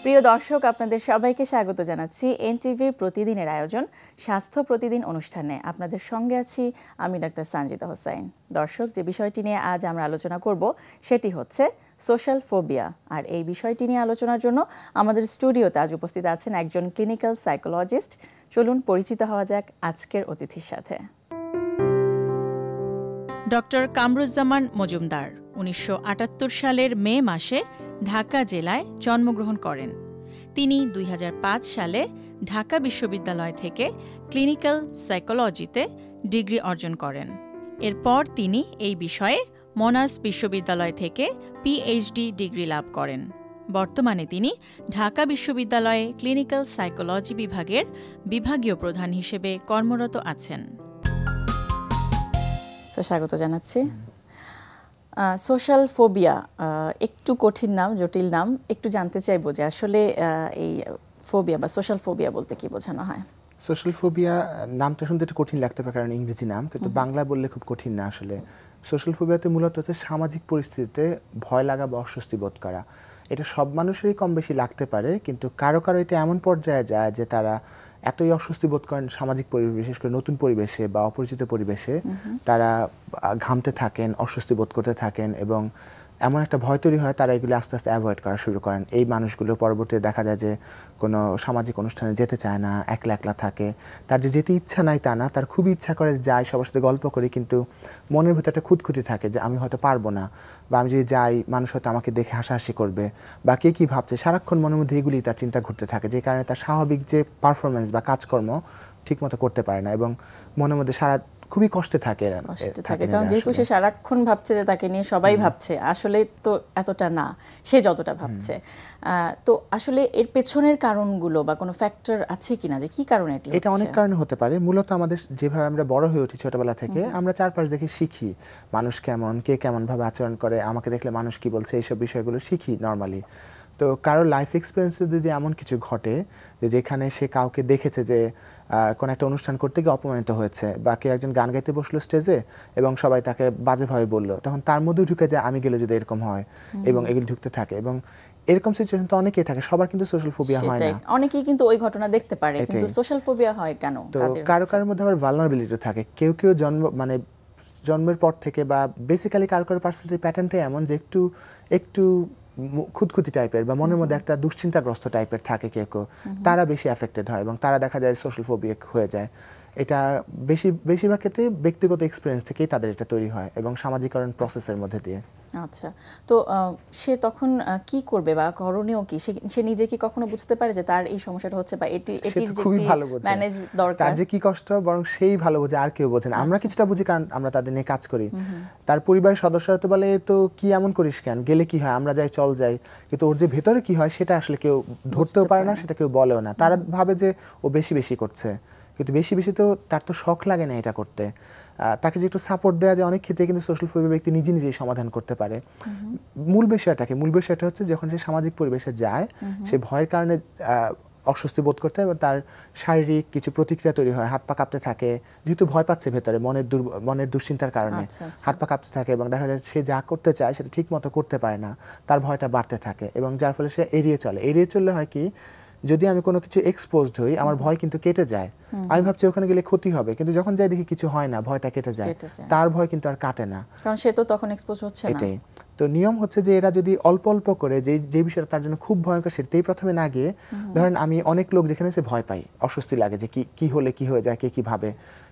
প্রিয় দর্শক, আপনাদের সবাইকে স্বাগত জানাচ্ছি এনটিভির প্রতিদিনের আয়োজন স্বাস্থ্য প্রতিদিন অনুষ্ঠানে। আপনাদের সঙ্গে আছি আমি ডাক্তার সানজিদা হোসাইন। দর্শক, যে বিষয়টি নিয়ে আজ আমরা আলোচনা করব সেটি হচ্ছে সোশ্যাল ফোবিয়া। আর এই বিষয়টি নিয়ে আলোচনার জন্য আমাদের স্টুডিওতে আজ উপস্থিত আছেন একজন ক্লিনিক্যাল সাইকোলজিস্ট। চলুন পরিচিত হওয়া যাক আজকের অতিথির সাথে। ডক্টর কামরুজ্জামান মজুমদার 1978 সালের মে মাসে ঢাকা জেলায় জন্মগ্রহণ করেন। তিনি 2005 সালে ঢাকা বিশ্ববিদ্যালয় থেকে ক্লিনিক্যাল সাইকোলজিতে ডিগ্রি অর্জন করেন। এরপর তিনি এই বিষয়ে মনাস বিশ্ববিদ্যালয় থেকে পিএইচডি ডিগ্রি লাভ করেন। বর্তমানে তিনি ঢাকা বিশ্ববিদ্যালয়ে ক্লিনিক্যাল সাইকোলজি বিভাগের বিভাগীয় প্রধান হিসেবে কর্মরত আছেন। স্বাগত জানাচ্ছি। সোশ্যাল ফোবিয়া একটু কঠিন নাম, জটিল নাম। একটু জানতে চাইবো যে আসলে এই ফোবিয়া বা সোশ্যাল ফোবিয়া বলতে কি বোঝানো হয়? সোশ্যাল ফোবিয়া নামটা শুনতে একটু কঠিন লাগতে পারে, কারণ ইংরেজি নাম, কিন্তু বাংলা বললে খুব কঠিন না। আসলে সোশ্যাল ফোবিয়াতে মূলত হচ্ছে সামাজিক পরিস্থিতিতে ভয় লাগা বা অস্বস্তি বোধ করা। এটা সব মানুষেরই কম বেশি লাগতে পারে, কিন্তু কারো কারো এটা এমন পর্যায়ে যায় যে তারা এতই অস্বস্তি বোধ করেন সামাজিক পরিবেশ, বিশেষ করে নতুন পরিবেশে বা অপরিচিত পরিবেশে তারা ঘামতে থাকেন, অস্বস্তি বোধ করতে থাকেন এবং এমন একটা ভয় তৈরি হয়, তারা এগুলি আস্তে আস্তে অ্যাভয়েড করা শুরু করেন। এই মানুষগুলো পরবর্তীতে দেখা যায় যে কোনো সামাজিক অনুষ্ঠানে যেতে চায় না, একলা একলা থাকে। তার যে যেতে ইচ্ছা নাই তা না, তার খুবই ইচ্ছা করে যায়, সবার সাথে গল্প করি, কিন্তু মনের ভিতরে একটা খুঁতখুঁতি থাকে যে আমি হয়তো পারবো না, বা আমি যদি যাই মানুষ হয়তো আমাকে দেখে হাসাহাসি করবে, বা কে কী ভাবছে, সারাক্ষণ মনের মধ্যে এগুলি তার চিন্তা ঘুরতে থাকে, যে কারণে তার স্বাভাবিক যে পারফরমেন্স বা কাজকর্ম ঠিকমতো করতে পারে না এবং মনের মধ্যে খুবই কষ্টে থাকে। কারণ যেহেতু সে সারাক্ষণ ভাবছে যে তাকে নিয়ে সবাই ভাবছে, আসলে তো এতটা না সে যতটা ভাবছে। তো আসলে এর পেছনের কারণগুলো বা কোনো ফ্যাক্টর আছে কিনা, যে কি কারণে এটা অনেক কারণে হতে পারে। মূলত আমাদের যেভাবে আমরা বড় হয়ে উঠি ছোটবেলা থেকে, আমরা চারপাশ দেখে শিখি মানুষ কেমন, কে কেমন ভাবে আচরণ করে, আমাকে দেখলে মানুষ কি বলছে, এইসব বিষয়গুলো শিখি নর্মালি। তো কারো লাইফ এক্সপিরিয়েন্সে যদি এমন কিছু ঘটে যে যেখানে সে কাউকে দেখেছে যে কোনো একটা অনুষ্ঠান করতে গিয়ে অপমানিত হয়েছে, বা কেউ একজন গান গাইতে বসলো স্টেজে এবং সবাই তাকে বাজেভাবে বললো, তখন তার মধ্যেও ঢুকে যায় আমি গেলে যদি এরকম হয়, এবং এগুলো ঢুকতে থাকে। এবং এরকম সিচুয়েশন তো অনেকেই থাকে, সবার কিন্তু সোশ্যাল ফোবিয়া হয় না। অনেকেই কিন্তু ওই ঘটনা দেখতে পারে, কিন্তু সোশ্যাল ফোবিয়া হয় কেন? তো কারো কারোর মধ্যে আবার ভালনারেবিলিটি থাকে। কেউ কেউ জন্মের পর থেকে, বা বেসিক্যালি কারো কারো পার্সোনালিটি প্যাটার্নটাই এমন যে একটু খুঁতখুঁতি টাইপের বা মনের মধ্যে একটা দুশ্চিন্তাগ্রস্ত টাইপের থাকে কেউ কেউ, তারা বেশি অ্যাফেক্টেড হয় এবং তারা দেখা যায় সোশ্যাল ফোবিয়া হয়ে যায়। এটা বেশিরভাগ ক্ষেত্রে ব্যক্তিগত এক্সপিরিয়েন্স থেকেই তাদের এটা তৈরি হয় এবং সামাজিকরণ প্রসেসের মধ্যে দিয়ে। আচ্ছা, তো সে তখন কি করবে বা করণীয় কি? সে নিজে কি কখনো বুঝতে পারে যে তার এই সমস্যাটা হচ্ছে বা এটির যে ম্যানেজ দরকার? তার যে কি কষ্ট বরং সেই ভালো বোঝে, আর কেউ বোঝে না। আমরা কিছুটা বুঝি কারণ আমরা তাদের নিয়ে কাজ করি। তার পরিবারের সদস্যরা তো বলে তো কি এমন করিস কেন, গেলে কি হয়, আমরা যাই, চল যাই, কিন্তু ওর যে ভেতরে কি হয় সেটা আসলে কেউ ধরতেও পারে না, সেটা কেউ বলেও না। তারা ভাবে যে ও বেশি বেশি করছে, কিন্তু বেশি বেশি তো তার তো শখ লাগে না এটা করতে। তাকে যে একটু সাপোর্ট দেওয়া যায়, অনেক ক্ষেত্রে কিন্তু সোশ্যাল ফোবিয়া ব্যক্তি নিজেই সমাধান করতে পারে। মূল বিষয়টা হচ্ছে যখন সে সামাজিক পরিবেশে যায়, সে ভয়ের কারণে অস্বস্তি বোধ করতে হয় এবং তার শারীরিক কিছু প্রতিক্রিয়া তৈরি হয়, হাত পা কাঁপতে থাকে, যেহেতু ভয় পাচ্ছে ভেতরে মনের দুশ্চিন্তার কারণে হাত পা কাঁপতে থাকে এবং দেখা যায় সে যা করতে চায় সেটা ঠিক মতো করতে পারে না, তার ভয়টা বাড়তে থাকে এবং যার ফলে সে এড়িয়ে চললে হয় কি, যদি আমি কোনো কিছু এক্সপোজড হই আমার ভয় কিন্তু কেটে যায়, আমি ভাবছি ওখানে গেলে ক্ষতি হবে, কিন্তু যখন যাই দেখি কিছু হয় না, ভয়টা কেটে যায়, তার ভয় কিন্তু আর কাটে না, কারণ সে তো তখন এক্সপোজ হচ্ছে না। এটাই তো নিয়ম হচ্ছে যে এরা যদি অল্প অল্প করে যে বিষয়টা তার জন্য খুব ভয়ঙ্কর সেটাই প্রথমে না গিয়ে, ধরেন আমি অনেক লোক যেখানে সে ভয় পাই, অস্বস্তি লাগে যে কি হলে কি হয়ে যায়, কে কি ভাবে,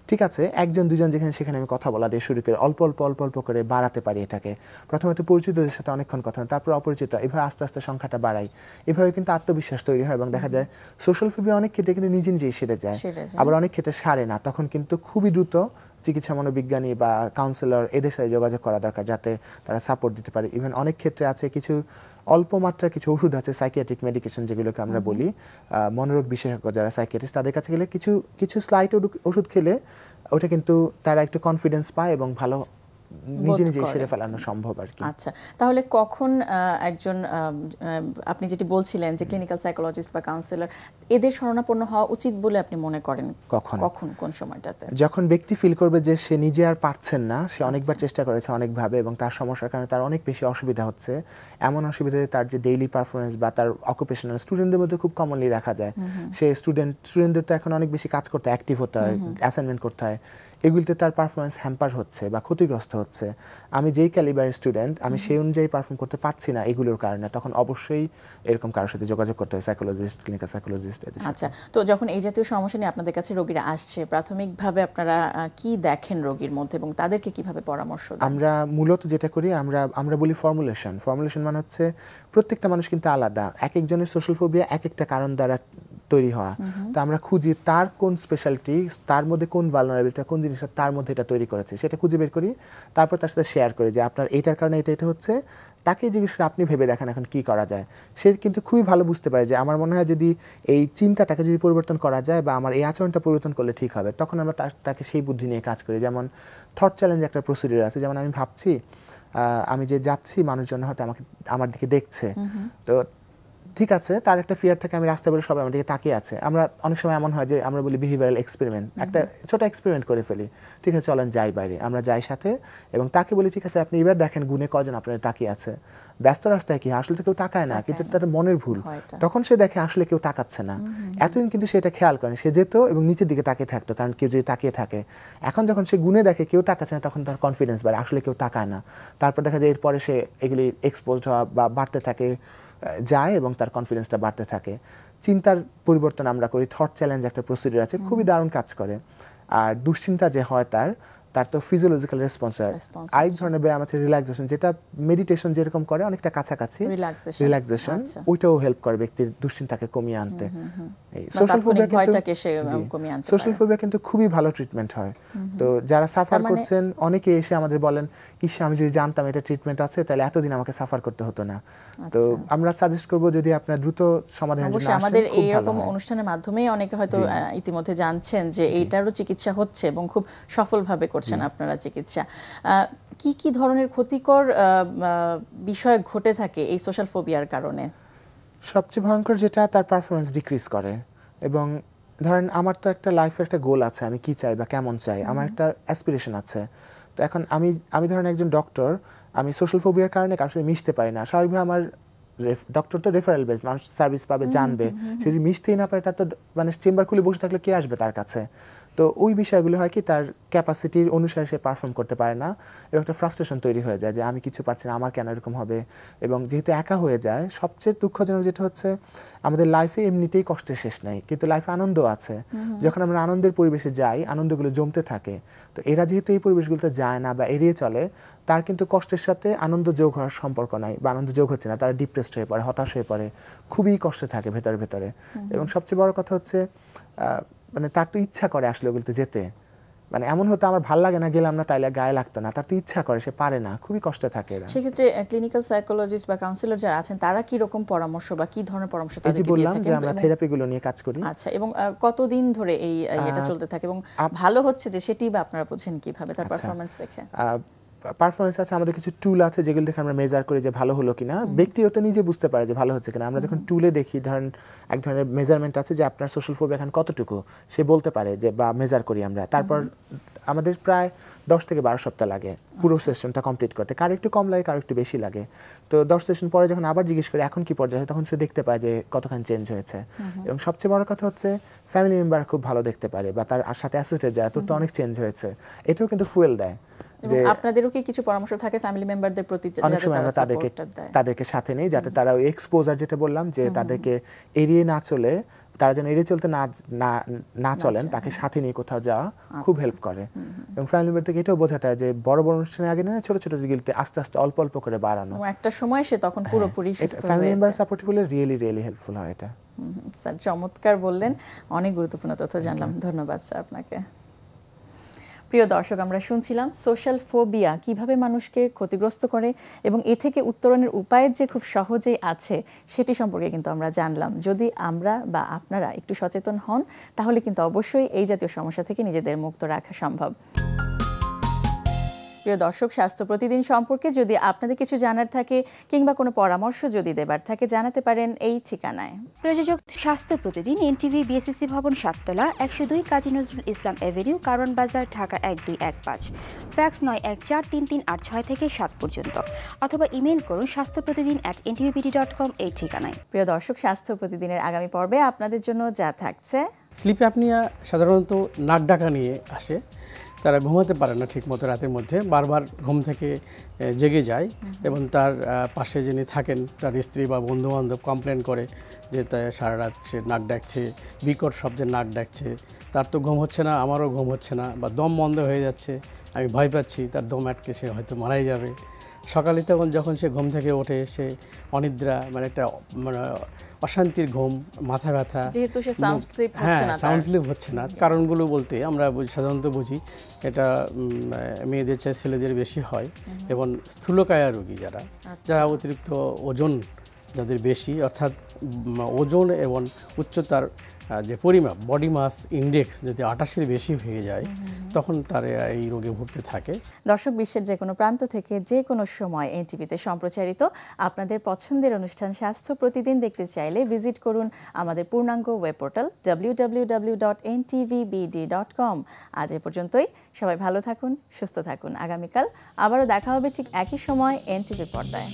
ঠিক আছে, একজন দুজন যেখানে সেখানে আমি কথা বলা দিয়ে শুরু করে অল্প অল্প করে বাড়াতে পারি এটাকে। প্রথমে তো পরিচিতদের সাথে অনেকক্ষণ কথা, তারপর অপরিচিত, এভাবে আস্তে আস্তে সংখ্যাটা বাড়াই। এভাবে কিন্তু আত্মবিশ্বাস তৈরি হয় এবং দেখা যায় সোশ্যাল ফোবিয়া অনেক ক্ষেত্রে কিন্তু নিজেই সেরে যায়, আবার অনেক ক্ষেত্রে সারে না। তখন কিন্তু খুবই দ্রুত চিকিৎসা মনোবিজ্ঞানী বা কাউন্সিলর এদের সাথে যোগাযোগ করা দরকার, যাতে তারা সাপোর্ট দিতে পারে। ইভেন অনেক ক্ষেত্রে আছে কিছু অল্প মাত্রার কিছু ওষুধ আছে, সাইকিয়াট্রিক মেডিকেশন যেগুলোকে আমরা বলি, মনোরোগ বিশেষজ্ঞ যারা সাইকিয়াট্রিস্ট, তাদের কাছে গেলে কিছু স্লাইট ওষুধ খেলে ওটা কিন্তু তারা একটু কনফিডেন্স পায় এবং ভালো নিজে নিজে সেরে ফেলানো সম্ভব আর কি। আচ্ছা, তাহলে কখন একজন আপনি যেটি বলছিলেন যে ক্লিনিক্যাল সাইকোলজিস্ট বা কাউন্সিলর এদের শরণাপন্ন হওয়া উচিত বলে আপনি মনে করেন? কখন কোন সময়টাতে? যখন ব্যক্তি ফিল করবে যে সে নিজে আর পারছেন না, সে অনেকবার চেষ্টা করেছে অনেকভাবে এবং তার সমস্যার কারণে তার অনেক বেশি অসুবিধা হচ্ছে, এমন অসুবিধাতে তার যে ডেইলি পারফরমেন্স বা তার অকুপেশনাল স্টুডেন্টদের মধ্যে খুব কমনলি দেখা যায়, সে স্টুডেন্টদের তো এখন অনেক বেশি কাজ করতে হয়, অ্যাক্টিভ হতে হয়, অ্যাসাইনমেন্ট করতে হয়, এগুলিতে তার পারফরমেন্স হ্যাম্পার হচ্ছে বা ক্ষতিগ্রস্ত হচ্ছে। আমি যেই ক্যালিবারের স্টুডেন্ট, আমি সেই অনুযায়ী পারফর্ম করতে পারছি না এগুলোর কারণে, তখন অবশ্যই এরকম কারোর সাথে যোগাযোগ করতে হয়, সাইকোলজিস্ট, ক্লিনিক্যাল সাইকোলজিস্ট। আচ্ছা, তো যখন এই জাতীয় সমস্যা নিয়ে আপনাদের কাছে রোগীরা আসছে, প্রাথমিকভাবে আপনারা কি দেখেন রোগীর মধ্যে এবং তাদেরকে কিভাবে পরামর্শ দেন? আমরা মূলত যেটা করি, আমরা বলি ফর্মুলেশন মানে হচ্ছে প্রত্যেকটা মানুষ কিন্তু আলাদা, এক একজনের সোশ্যাল ফোবিয়া এক একটা কারণ দ্বারা তৈরি হওয়া। তো আমরা খুঁজি তার কোন স্পেশালিটি, তার মধ্যে কোন ভালনারেবিলিটি, কোন জিনিসটা তার মধ্যে এটা তৈরি করেছে, সেটা খুঁজে বের করি, তারপর তার সাথে শেয়ার করি যে আপনার এইটার কারণে এটা হচ্ছে, তাকে জিজ্ঞেস করে আপনি ভেবে দেখেন এখন কি করা যায়। সে কিন্তু খুবই ভালো বুঝতে পারে যে আমার মনে হয় যদি এই চিন্তাটাকে যদি পরিবর্তন করা যায় বা আমার এই আচরণটা পরিবর্তন করলে ঠিক হবে, তখন আমরা তাকে সেই বুদ্ধি নিয়ে কাজ করি। যেমন থট চ্যালেঞ্জ একটা প্রসিডিউর আছে, যেমন আমি ভাবছি আমি যে যাচ্ছি মানুষজন হয়তো আমার দিকে দেখছে, তো ঠিক আছে, তার একটা ফিয়ার থাকে, আমি রাস্তায় বলে সবাই আমার দিকে তাকিয়ে আছে। আমরা অনেক সময় এমন হয় যে আমরা বলি বিহেভিয়ারাল এক্সপেরিমেন্ট, একটা ছোট এক্সপেরিমেন্ট করে ফেলি, ঠিক আছে চলেন যাই বাইরে, আমরা যাই সাথে এবং তাকে বলি ঠিক আছে আপনি এবার দেখেন গুণে কজন আপনার তাকিয়ে আছে। ব্যস্ত রাস্তায় কি আসলে তো কেউ তাকায় না, কিন্তু তার মনের ভুল, তখন সে দেখে আসলে কেউ তাকাচ্ছে না। এতদিন কিন্তু সেটা খেয়াল করেন, সে যেত এবং নিচের দিকে তাকিয়ে থাকতো, কারণ কেউ যদি তাকিয়ে থাকে। এখন যখন সে গুণে দেখে কেউ তাকাচ্ছে না, তখন তার কনফিডেন্স বাড়ে, আসলে কেউ তাকায় না। তারপর দেখা যায় এরপরে সে এগুলি এক্সপোজড হওয়া বা বাড়তে থাকে যায় এবং তার কনফিডেন্সটা বাড়তে থাকে। চিন্তার পরিবর্তন আমরা করি, থট চ্যালেঞ্জ একটা প্রসিডিউর আছে, খুবই দারুণ কাজ করে। আর দুশ্চিন্তা যে হয় তার তো ফিজিওলজিক্যাল রেসপন্স হয়। আরেক ধরনের ব্যায়াম আছে রিল্যাক্সেশন, যেটা মেডিটেশন যেরকম করে অনেকটা কাছাকাছি, রিল্যাক্সেশন, ওইটাও হেল্প করে ব্যক্তির দুশ্চিন্তাকে কমিয়ে আনতে। সোশ্যাল ফোবিয়া কিন্তু খুবই ভালো ট্রিটমেন্ট হয়। তো যারা সাফার করছেন অনেকে এসে আমাদের বলেন, ইস আমি যদি জানতাম এটা ট্রিটমেন্ট আছে তাহলে এতদিন আমাকে সাফার করতে হতো না। তো আমরা সাজেস্ট করব যদি আপনারা দ্রুত সমাধানের জন্য আসেন, আমাদের এইরকম অনুষ্ঠানের মাধ্যমে অনেকে হয়তো ইতিমধ্যে জানছেন যে এইটারও চিকিৎসা হচ্ছে এবং খুব সফলভাবে করছেন আপনারা চিকিৎসা। কি কি ধরনের ক্ষতিকর বিষয় ঘটে থাকে এই সোশ্যাল ফোবিয়ার কারণে? সবচেয়ে ভয়ঙ্কর যেটা, তার পারফরমেন্স ডিক্রিজ করে। এবং ধরেন আমার তো একটা লাইফের একটা গোল আছে, আমি কি চাই বা কেমন চাই, আমার একটা অ্যাসপিরেশন আছে। তো এখন আমি ধরেন একজন ডক্টর, আমি সোশ্যাল ফোবিয়ার কারণে কারোর সাথে মিশতে পারি না। স্বাভাবিকভাবে আমার ডক্টর তো রেফারেল বেস, মানুষ সার্ভিস পাবে, জানবে। সে যদি মিশতেই না পারে, তার তো মানে চেম্বার খুলে বসে থাকলে কে আসবে তার কাছে? তো ওই বিষয়গুলো হয় কি, তার ক্যাপাসিটির অনুসারে সে পারফর্ম করতে পারে না এবং একটা ফ্রাস্ট্রেশন তৈরি হয়ে যায় যে আমি কিছু পারছি না, আমার কেন এরকম হবে। এবং যেহেতু একা হয়ে যায়, সবচেয়ে দুঃখজনক যেটা হচ্ছে আমাদের লাইফে এমনিতেই কষ্টের শেষ নাই, কিন্তু লাইফে আনন্দ আছে। যখন আমরা আনন্দের পরিবেশে যাই, আনন্দগুলো জমতে থাকে। তো এরা যেহেতু এই পরিবেশগুলোতে যায় না বা এড়িয়ে চলে, তার কিন্তু কষ্টের সাথে আনন্দ যোগ হওয়ার সম্পর্ক নাই বা আনন্দ যোগ হচ্ছে না, তারা ডিপ্রেসড হয়ে পড়ে, হতাশ হয়ে পড়ে, খুবই কষ্টে থাকে ভেতরে ভেতরে। এবং সবচেয়ে বড় কথা হচ্ছে মানে তার তো ইচ্ছা করে আসলে ওগুলোতে যেতে, মানে এমন হতো আমার ভালো লাগে না, গেলাম না, তাইলে গায়ে লাগতো না, তার তো ইচ্ছা করে, সে পারে না, খুবই কষ্টে থাকে এরা। সেক্ষেত্রে ক্লিনিক্যাল সাইকোলজিস্ট বা কাউন্সিলর যারা আছেন তারা কি রকম পরামর্শ বা কি ধরনের পরামর্শ তাদেরকে দিয়ে বললাম থাকেন? যে আমরা থেরাপিগুলো নিয়ে কাজ করি। আচ্ছা, এবং কতদিন ধরে এটা চলতে থাকে এবং ভালো হচ্ছে যে সেটি বা আপনারা বুঝেন কিভাবে তার পারফরম্যান্স দেখে? পারফরমেন্স আছে, আমাদের কিছু টুল আছে যেগুলো দেখে আমরা মেজার করি যে ভালো হলো কিনা, ব্যক্তিগত নিজে বুঝতে পারে যে ভালো হচ্ছে কিনা। আমরা যখন টুলে দেখি, ধরেন এক ধরনের মেজারমেন্ট আছে যে আপনার সোশ্যাল ফোবিয়া এখন কতটুকু, সে বলতে পারে যে, বা মেজার করি আমরা। তারপর আমাদের প্রায় 10 থেকে 12 সপ্তাহ লাগে পুরো সেশনটা কমপ্লিট করতে, কারো একটু কম লাগে, কারো একটু বেশি লাগে। তো 10 সেশন পরে যখন আবার জিজ্ঞেস করি এখন কি পর্যায়ে, তখন সে দেখতে পায় যে কতখানি চেঞ্জ হয়েছে। এবং সবচেয়ে বড় কথা হচ্ছে ফ্যামিলি মেম্বার খুব ভালো দেখতে পারে বা তার সাথে অ্যাসোসিয়েটেড যারা, তোর তো অনেক চেঞ্জ হয়েছে, এটাও কিন্তু ফুয়েল দেয়। যে আপনাদেরও কি কিছু পরামর্শ থাকে ফ্যামিলি মেম্বারদের প্রতি? অনেক সময় আমরা তাদেরকে সাথে নেই, যাতে তারা ওই এক্সপোজার যেটা বললাম যে তাদেরকে এড়িয়ে না চলে, তারা যেন এড়িয়ে চলতে না চলেন, তাকে সাথে নিয়ে কোথাও যাওয়া খুব হেল্প করে। এবং ফ্যামিলি মেম্বার থেকে এটাও বোঝাতে হয় যে বড় বড় অনুষ্ঠানের আগে না, ছোট ছোট জিগিলতে আস্তে আস্তে অল্প অল্প করে বাড়ানো, একটা সময় সে তখন পুরোপুরি সুস্থ হয়ে যায়। ফ্যামিলি মেম্বার সাপোর্ট হলে রিয়েলি হেল্পফুল হয় এটা। স্যার চমৎকার বললেন, অনেক গুরুত্বপূর্ণ তথ্য জানলাম, ধন্যবাদ স্যার আপনাকে। প্রিয় দর্শক, আমরা শুনছিলাম সোশ্যাল ফোবিয়া কিভাবে মানুষকে ক্ষতিগ্রস্ত করে এবং এ থেকে উত্তরণের উপায় যে খুব সহজেই আছে সেটি সম্পর্কে কিন্তু আমরা জানলাম। যদি আমরা বা আপনারা একটু সচেতন হন, তাহলে কিন্তু অবশ্যই এই জাতীয় সমস্যা থেকে নিজেদের মুক্ত রাখা সম্ভব। প্রিয় দর্শক, স্বাস্থ্য প্রতিদিন সম্পর্কে যদি আপনাদের কিছু জানার থাকে কিংবা কোনো পরামর্শ যদি দেবার থাকে জানাতে পারেন এই ঠিকানায়। প্রযোজক স্বাস্থ্য প্রতিদিন, এনটিভি, বিএসসিসি ভবন 7 তলা, 102 কাজী নজরুল ইসলাম এভিনিউ, কারওয়ান বাজার, ঢাকা 1215। ফ্যাক্স 914338 থেকে 7 পর্যন্ত, অথবা ইমেইল করুন স্বাস্থ্যপ্রতিদিন@ntvpd.com এই ঠিকানায়। প্রিয় দর্শক, স্বাস্থ্য প্রতিদিনের আগামী পর্বে আপনাদের জন্য যা থাকছে: স্লিপ অ্যাপনিয়া সাধারণত নাক ডাকা নিয়ে আসে। তারা ঘুমাতে পারে না ঠিকমতো রাতের মধ্যে, বারবার ঘুম থেকে জেগে যায় এবং তার পাশে যিনি থাকেন তার স্ত্রী বা বন্ধুবান্ধব কমপ্লেন করে যে সারা রাত সে নাক ডাকছে, বিকট শব্দে নাক ডাকছে, তার তো ঘুম হচ্ছে না, আমারও ঘুম হচ্ছে না, বা দম বন্ধ হয়ে যাচ্ছে, আমি ভয় পাচ্ছি তার দম আটকে সে হয়তো মারাই যাবে। সকালে তখন যখন সে ঘুম থেকে ওঠে সে অনিদ্রা, মানে একটা অশান্তির ঘুম, মাথা ব্যথা, যেহেতু সে সাউন্ড স্লিপ হচ্ছে না। কারণগুলো বলতে আমরা সাধারণত বুঝি এটা মেয়েদের চেয়ে ছেলেদের বেশি হয়, এবং স্থূলকায়া রোগী যারা অতিরিক্ত ওজন যাদের বেশি, অর্থাৎ ওজন এবং উচ্চতার যে পরিমাপ বডি মাস ইন্ডেক্স যদি 28-এর বেশি হয়ে যায় তখন তারা এই রোগে ভুগতে থাকে। দর্শক, বিশ্বের যে কোনো প্রান্ত থেকে যে কোনো সময় এনটিভিতে সম্প্রচারিত আপনাদের পছন্দের অনুষ্ঠান স্বাস্থ্য প্রতিদিন দেখতে চাইলে ভিজিট করুন আমাদের পূর্ণাঙ্গ ওয়েব পোর্টাল www.ntvbd.com। আজ এ পর্যন্তই। সবাই ভালো থাকুন, সুস্থ থাকুন। আগামীকাল আবারও দেখা হবে ঠিক একই সময় এনটিভি পর্দায়।